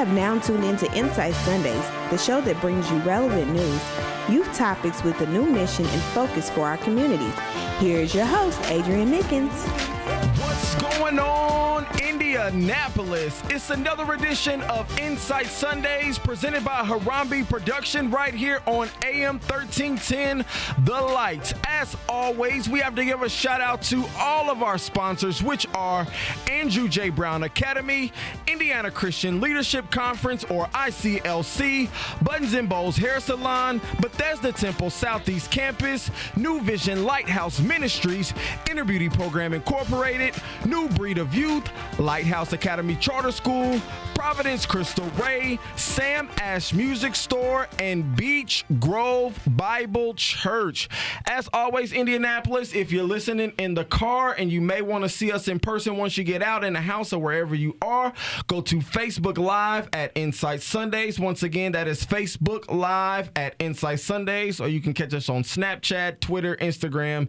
have now tuned into Insight Sundays, the show that brings you relevant news, youth topics with a new mission and focus for our communities. Here's your host, Adrian Mickens. What's going on, Indianapolis? It's another edition of Insight Sundays presented by Harambe Production right here on AM 1310 The Light. As always, we have to give a shout out to all of our sponsors, which are Andrew J. Brown Academy, Indiana Christian Leadership Conference or ICLC, Buttons and Bows Hair Salon, Bethesda Temple Southeast Campus, New Vision Lighthouse Ministries, Inner Beauty Program Incorporated, New Breed of Youth, Lighthouse Academy Charter School, Providence Crystal Ray, Sam Ash Music Store, and Beach Grove Bible Church. As always, Indianapolis, if you're listening in the car and you may want to see us in person once you get out in the house or wherever you are, go to Facebook Live at Insight Sundays. Once again, that is Facebook Live at Insight Sundays, or you can catch us on Snapchat, Twitter, Instagram,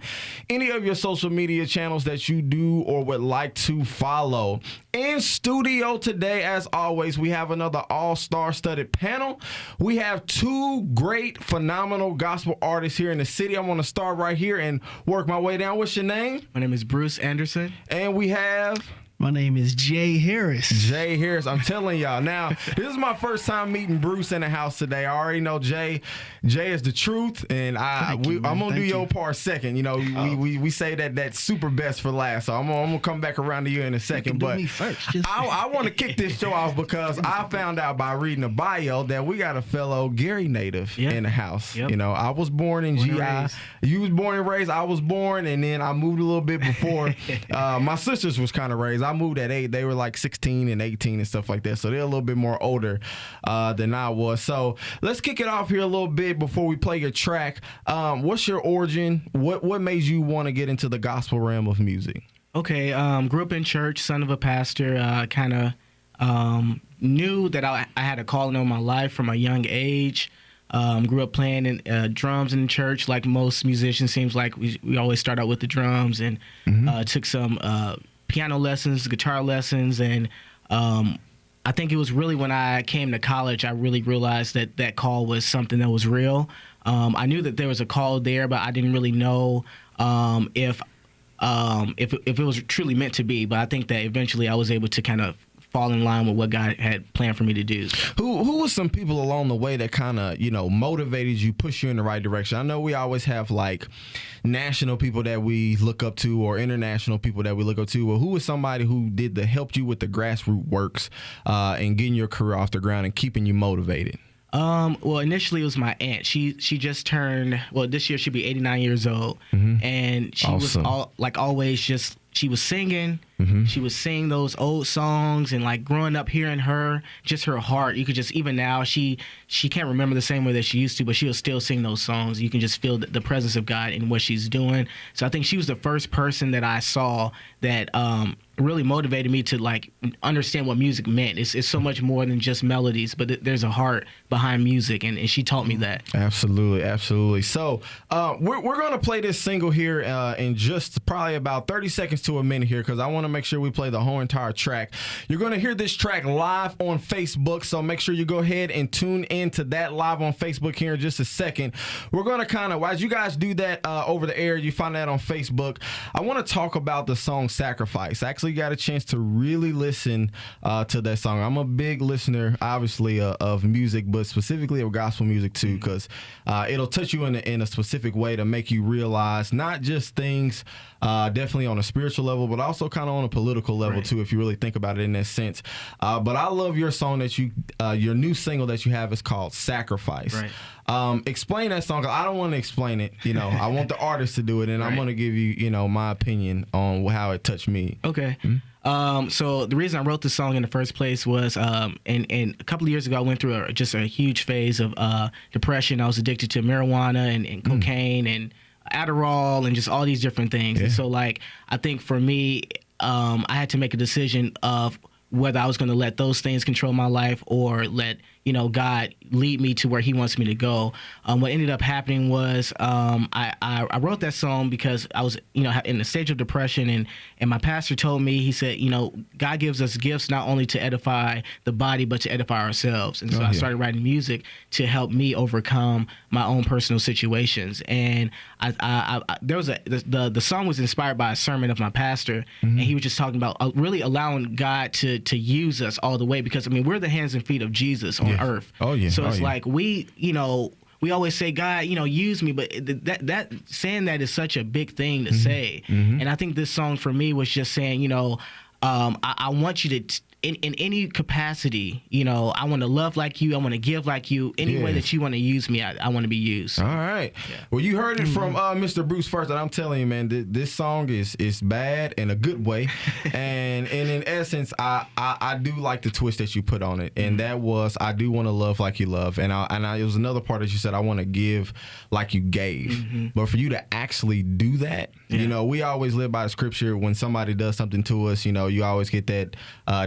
any of your social media channels that you do or would like to follow. In studio today, as always, we have another all-star studded panel. We have two great, phenomenal gospel artists here in the city. I want to start right here and work my way down. What's your name? My name is Bruce Anderson. And we have... My name is Jay Harris. Jay Harris. I'm telling y'all. Now, this is my first time meeting Bruce in the house today. I already know Jay. Jay is the truth, and I'm gonna do your part second. You know, we say that super best for last. So I'm gonna come back around to you in a second. But me first. I want to kick this show off because I found out by reading the bio that we got a fellow Gary native in the house. Yep. You know, I was born in GI. You was born and raised. I was born, and then I moved a little bit before. My sisters was kind of raised. I moved at 8. They were like 16 and 18 and stuff like that. So they're a little bit more older than I was. So let's kick it off here a little bit before we play your track. What's your origin? What made you want to get into the gospel realm of music? Okay, grew up in church, son of a pastor, kind of knew that I had a calling on my life from a young age. Grew up playing drums in church like most musicians. Seems like we always start out with the drums and took some piano lessons, guitar lessons, and I think it was really when I came to college I really realized that call was something that was real. I knew that there was a call there, but I didn't really know if it was truly meant to be. But I think that eventually I was able to kind of fall in line with what God had planned for me to do. Who was some people along the way that kind of, motivated you, push you in the right direction? I know we always have like national people that we look up to or international people that we look up to. Well, who was somebody who helped you with the grassroots works and getting your career off the ground and keeping you motivated? Well, initially it was my aunt. She just turned, this year she'll be 89 years old. And she awesome. was always just, she was singing. She was singing those old songs, and like growing up hearing her, just her heart, you could just, even now, she can't remember the same way that she used to, but she'll still sing those songs. You can just feel the presence of God in what she's doing. So I think she was the first person that I saw that really motivated me to like understand what music meant. It's so much more than just melodies, but there's a heart behind music, and she taught me that. Absolutely. So we're going to play this single here in just probably about 30 seconds to a minute here, because I want to make sure we play the whole entire track. You're going to hear this track live on Facebook, so make sure you go ahead and tune in to that live on Facebook here in just a second. We're going to kind of, as you guys do that over the air, you find that on Facebook, I want to talk about the song Sacrifice. I actually got a chance to really listen to that song. I'm a big listener, obviously, of music, but specifically of gospel music too, because it'll touch you in a specific way to make you realize not just things definitely on a spiritual level, but also kind of on a political level too, if you really think about it in that sense. But I love your song that your new single that you have is called Sacrifice. Explain that song, 'cause I don't want to explain it. I want the artist to do it, and I'm going to give you, my opinion on how it touched me. Okay. So the reason I wrote this song in the first place was, and a couple of years ago, I went through just a huge phase of depression. I was addicted to marijuana and cocaine and Adderall and just all these different things. And so, like, I think for me, I had to make a decision of whether I was going to let those things control my life or let God lead me to where He wants me to go. What ended up happening was I wrote that song because I was in a stage of depression, and my pastor told me, he said, God gives us gifts not only to edify the body but to edify ourselves. And so I started writing music to help me overcome my own personal situations. And there was the song was inspired by a sermon of my pastor, and he was just talking about really allowing God to use us all the way, because we're the hands and feet of Jesus on earth. So it's like we always say, God, use me, but that saying that is such a big thing to say. And I think this song for me was just saying, I want you to, in any capacity, I want to love like you, I want to give like you. Any way that you want to use me, I want to be used. All right. Yeah. Well, you heard it from Mr. Bruce first, and I'm telling you, man, this song is bad in a good way. and in essence, I do like the twist that you put on it, and that was, I do want to love like you love, and it was another part that you said, I want to give like you gave. But for you to actually do that, we always live by the scripture. When somebody does something to us, you always get that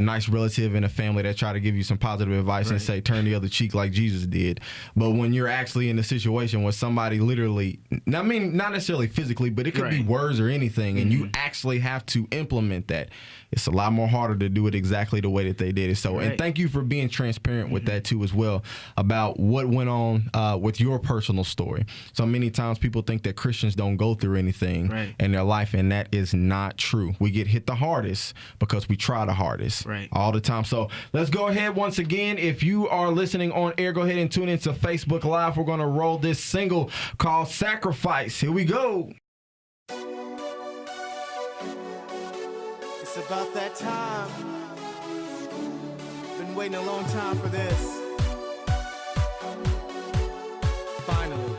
nice relative in a family that try to give you some positive advice and say, turn the other cheek like Jesus did. But when you're actually in a situation where somebody literally, not necessarily physically, but it could be words or anything, and you actually have to implement that, it's a lot more harder to do it exactly the way that they did it. So, and thank you for being transparent with that too as well, about what went on with your personal story. So many times people think that Christians don't go through anything in their life, and that is not true. We get hit the hardest because we try the hardest all the time. So let's go ahead once again. If you are listening on air, go ahead and tune into Facebook Live. We're going to roll this single called Sacrifice. Here we go. It's about that time. Been waiting a long time for this. Finally.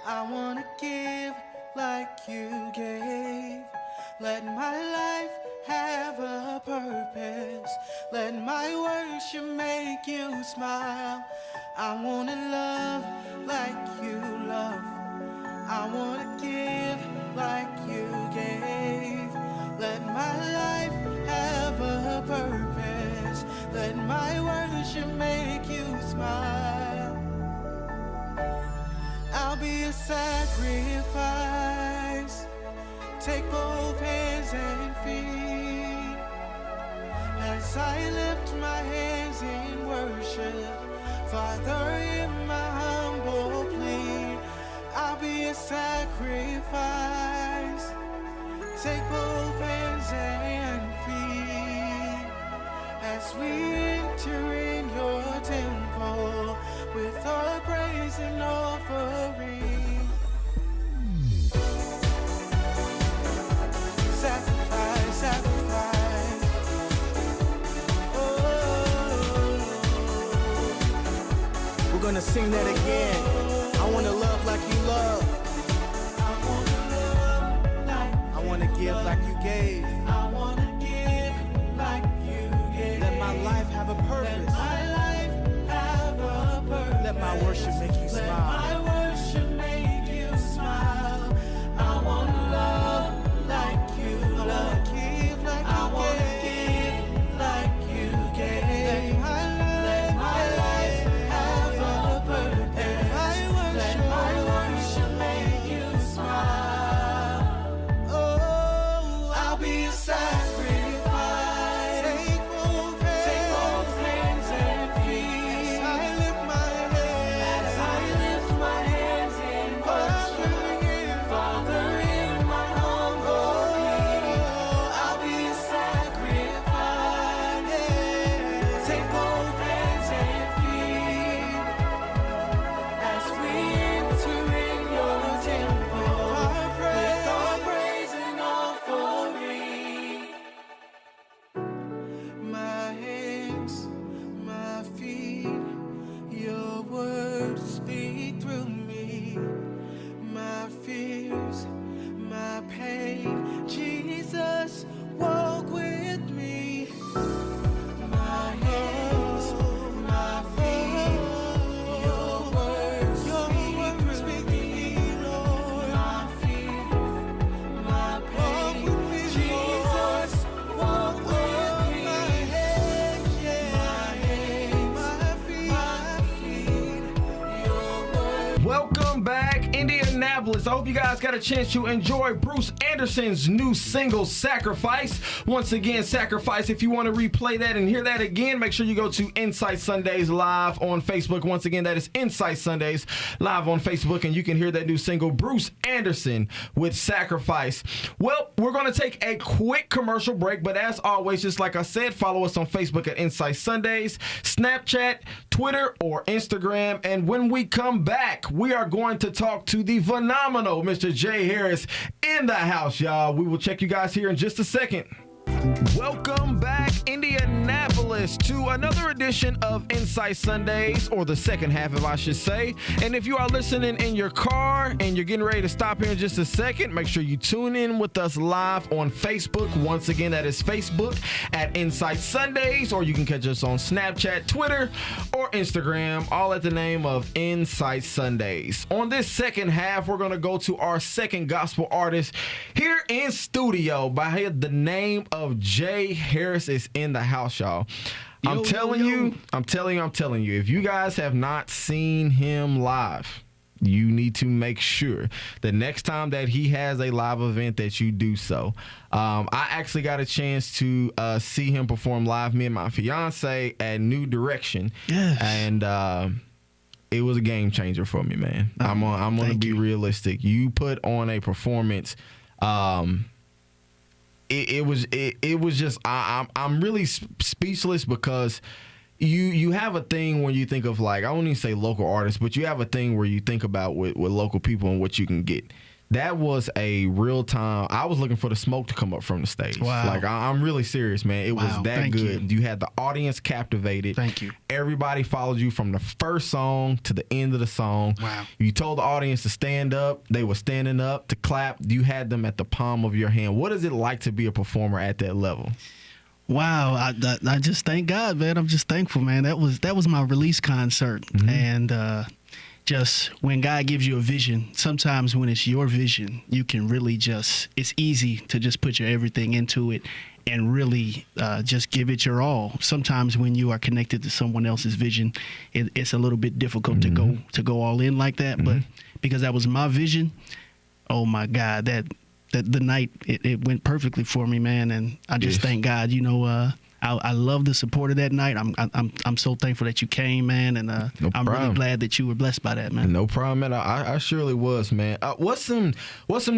I wanna give like you gave. Let my life have a purpose. Let my worship make you smile. I wanna love like you love. I wanna give like you gave. Let my life have a purpose. Let my worship make you smile. I'll be a sacrifice. Take both hands and feet as I lift my hands in worship. Father, in my humble plea, I'll be a sacrifice. Take both hands and feet as we enter in your temple with our praise and offering. Sacrifice, sacrifice. Oh, We're gonna sing that again. I wanna love like you love. I wanna love like I wanna give like you gave. I wanna give like you gave. Let my life have a Let purpose. my life have a purpose. Let my worship make you Let smile. my worship make you smile. I wanna love like you love. Give like I you wanna gave. give like you gave. Let my life have a purpose. Let my worship make you smile. Oh, I'll be a sacrifice. Take both hands. Take both hands and feet As I lift my hands. as I fellas. I hope you guys got a chance to enjoy Bruce Anderson's new single, Sacrifice. Once again, Sacrifice. If you want to replay that and hear that again, make sure you go to Insight Sundays Live on Facebook. Once again, that is Insight Sundays Live on Facebook, and you can hear that new single, Bruce Anderson with Sacrifice. Well, we're going to take a quick commercial break, but as always, just like I said, follow us on Facebook at Insight Sundays, Snapchat, Twitter, or Instagram. And when we come back, we are going to talk to the phenomenal Mr. Jay Harris in the house, y'all. We will check you guys here in just a second. Welcome back, Indianapolis, to another edition of Insight Sundays, or the second half, if I should say. And if you are listening in your car and you're getting ready to stop here in just a second, make sure you tune in with us live on Facebook. Once again, that is Facebook at Insight Sundays, or you can catch us on Snapchat, Twitter, or Instagram, all at the name of Insight Sundays. On this second half, we're going to go to our second gospel artist here in studio by the name of Jay Harris is in the house, y'all. I'm telling you, if you guys have not seen him live, you need to make sure the next time that he has a live event that you do so. I actually got a chance to see him perform live, me and my fiance, at New Direction. Yes. And it was a game changer for me, man. I'm going to be realistic. You put on a performance. It was just I'm really speechless, because you have a thing when you think of, like, I won't even say local artists, but you have a thing where you think about with local people and what you can get. That was a real time. I was looking for the smoke to come up from the stage. Wow. Like, I'm really serious, man. It was that good. You had the audience captivated. Thank you. Everybody followed you from the first song to the end of the song. Wow. You told the audience to stand up. They were standing up to clap. You had them at the palm of your hand. What is it like to be a performer at that level? Wow, I just thank God, man. I'm just thankful, man. That was my release concert, and just when God gives you a vision, sometimes when it's your vision, you can really it's easy to just put your everything into it and really just give it your all. Sometimes when you are connected to someone else's vision, it's a little bit difficult to go all in like that. But because that was my vision, oh my God, that the night it went perfectly for me, man. And I just thank God. I love the support of that night. I'm so thankful that you came, man, and I'm really glad that you were blessed by that, man. No problem at all. I surely was, man. What's some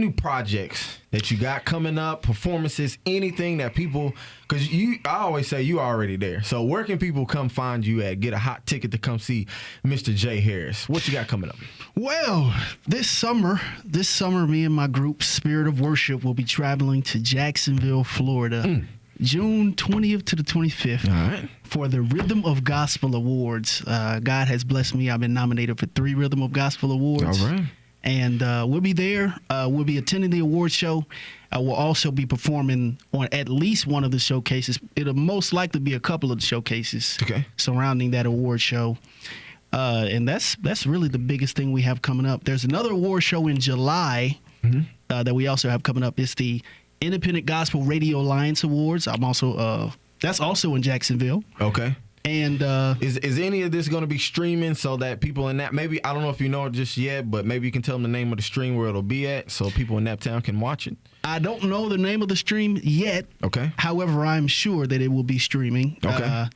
new projects that you got coming up? Performances, anything that people? Because I always say you already there. So where can people come find you at? Get a hot ticket to come see Mr. Jay Harris. What you got coming up? Well, this summer, me and my group Spirit of Worship will be traveling to Jacksonville, Florida. June 20th to the 25th for the Rhythm of Gospel Awards. God has blessed me. I've been nominated for 3 Rhythm of Gospel Awards. All right. And we'll be there. We'll be attending the award show. We'll also be performing on at least one of the showcases. It'll most likely be a couple of the showcases surrounding that award show. And that's really the biggest thing we have coming up. There's another award show in July that we also have coming up. It's the Independent Gospel Radio Alliance Awards. I'm also that's also in Jacksonville. Okay. And is any of this going to be streaming so that people in that, maybe, I don't know if you know it just yet, but maybe you can tell them the name of the stream where it'll be at so people in that town can watch it? I don't know the name of the stream yet. Okay. However, I'm sure that it will be streaming. Okay.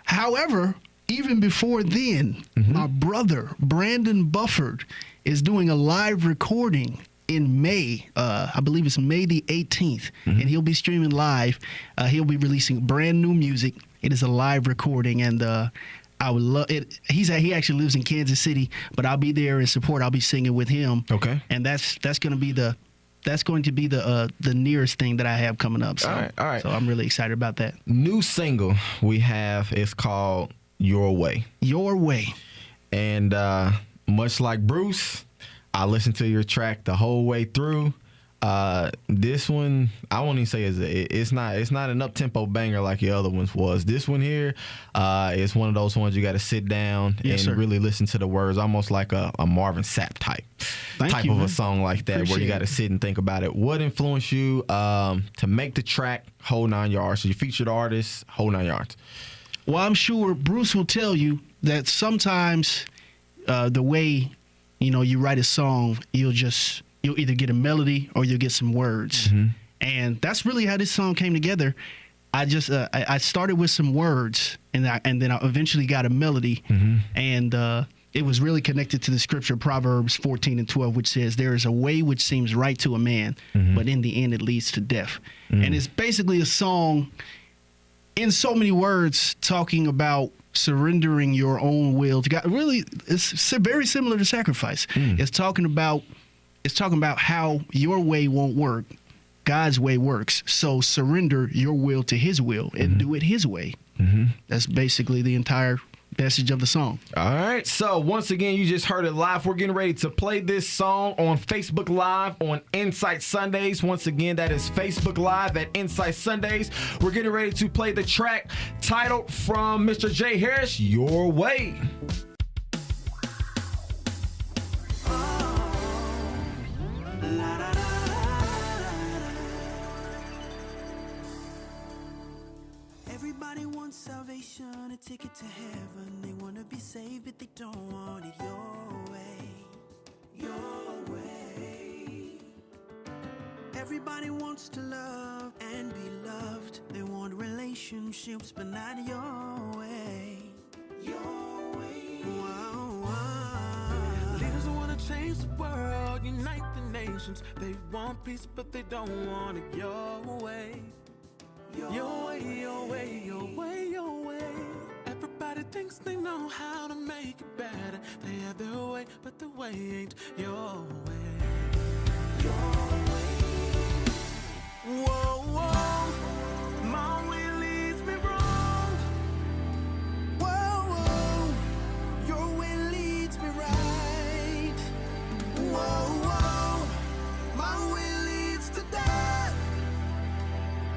However, even before then, my brother, Brandon Bufford, is doing a live recording in May. I believe it's May the 18th, and he'll be streaming live. He'll be releasing brand new music. It is a live recording, and I would love it. He actually lives in Kansas City, but I'll be there in support. I'll be singing with him. Okay. And that's going to be the nearest thing that I have coming up. So, all right. So I'm really excited about that. New single we have is called Your Way. Your Way. And much like Bruce, I listened to your track the whole way through. This one, I won't even say it's not an up-tempo banger like your other ones was. This one here is one of those ones you got to sit down and really listen to the words, almost like a Marvin Sapp type of a song like that. Where you got to sit and think about it. What influenced you to make the track Whole 9 Yards? So you featured artist Whole 9 Yards. Well, I'm sure Bruce will tell you that sometimes the way you write a song, you'll just you'll either get a melody or you'll get some words. And that's really how this song came together. I started with some words, and then I eventually got a melody, and it was really connected to the scripture, Proverbs 14:12, which says, "There is a way which seems right to a man, but in the end it leads to death." And it's basically a song in so many words talking about surrendering your own will to God. Really, it's very similar to sacrifice. It's talking about how your way won't work. God's way works. So surrender your will to his will and do it his way. That's basically the entire message of the song. All right. So once again, you just heard it live. We're getting ready to play this song on Facebook Live on Insight Sundays. Once again, that is Facebook Live at Insight Sundays. We're getting ready to play the track titled from Mr. J. Harris, Your Way. Everybody wants salvation, a ticket to heaven. They want to be saved, but they don't want it your way. Your way. Everybody wants to love and be loved. They want relationships, but not your way. Your way. Whoa, whoa. Leaders want to change the world, unite the nations. They want peace, but they don't want it your way. Your way, your way, your way, your way. Everybody thinks they know how to make it better. They have their way, but the way ain't your way. Your way. Whoa, whoa. My way leads me wrong. Whoa, whoa. Your way leads me right. Whoa, whoa. My way leads to death.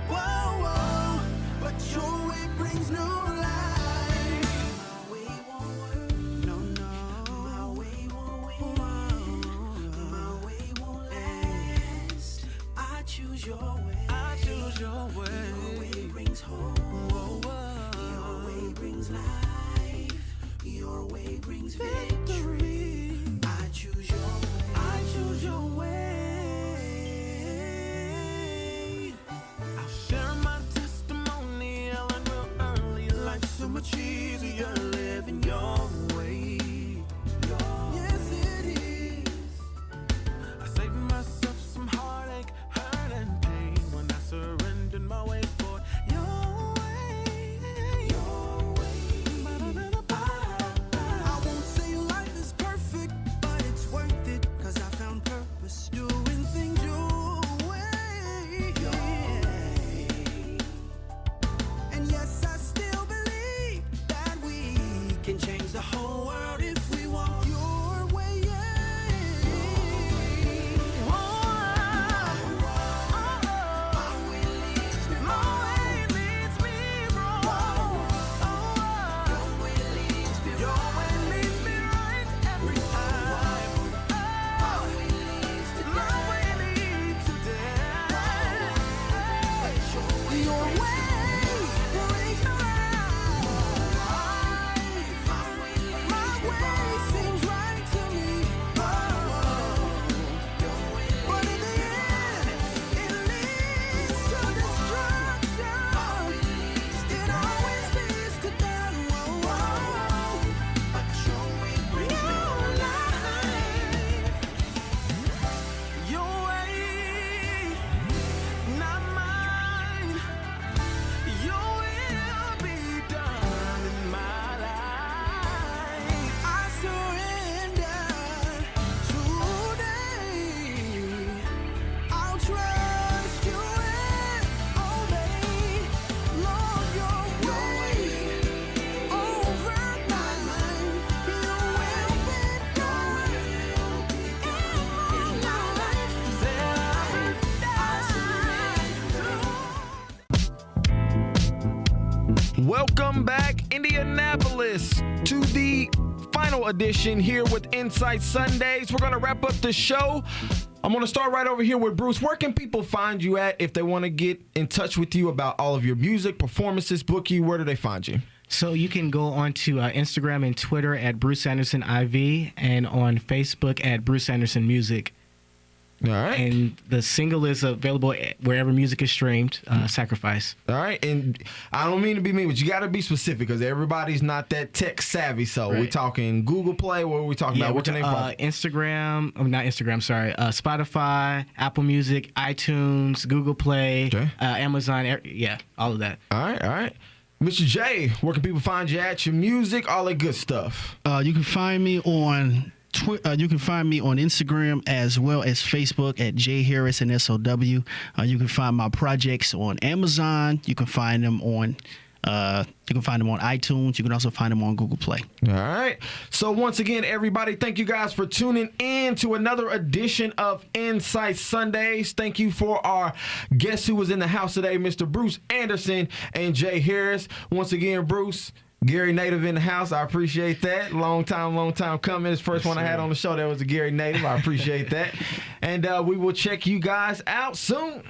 Whoa, whoa, but your way brings no life. My way won't work. No, no. My way won't win. My way won't last. I choose your way. I choose your way. Your way brings hope. Whoa, whoa. Your way brings life. Your way brings victory. I choose your way. I choose your way. Share my testimony, I learned real early. Life's so much easier living your way. Yes, it is. I saved myself some heartache, hurt and pain when I surrendered my way for your way. Your way. I won't say life is perfect, but it's worth it, 'cause I found purpose doing things your way. And yes, I still believe that we can change the whole world if we walk your way. My way leads me wrong. Your way leads me right every time. My way leads to death. Your way brings no life. My way seems right to me. But in the end, it leads to destruction. It always leads to death. But your way brings no life. Your way, not mine. Your will be done in my life. I surrender today. I'll trust you and obey. Lord, your way over mine. Your will be done in my life. Welcome back, Indianapolis, to the final edition here with Insight Sundays. We're going to wrap up the show. I'm going to start right over here with Bruce. Where can people find you at if they want to get in touch with you about all of your music, performances, book you? Where do they find you? So you can go onto Instagram and Twitter at Bruce Anderson IV and on Facebook at Bruce Anderson Music. All right. And the single is available wherever music is streamed, Sacrifice. All right. And I don't mean to be mean, but you got to be specific because everybody's not that tech savvy. So we're talking Google Play. What are we talking about? What's your name from? Instagram. Not Instagram, sorry. Spotify, Apple Music, iTunes, Google Play, Amazon. All of that. All right. Mr. J, where can people find you at? Your music, all that good stuff. You can find me on you can find me on Instagram as well as Facebook at J Harris and SOW. You can find my projects on Amazon. You can find them on iTunes. You can also find them on Google Play. All right. So once again, everybody, thank you guys for tuning in to another edition of Insight Sundays. Thank you for our guest who was in the house today, Mr. Bruce Anderson and Jay Harris. Once again, Bruce, Gary Native in the house. I appreciate that. Long time coming. This first one I had on the show, that was a Gary Native. I appreciate that. And we will check you guys out soon.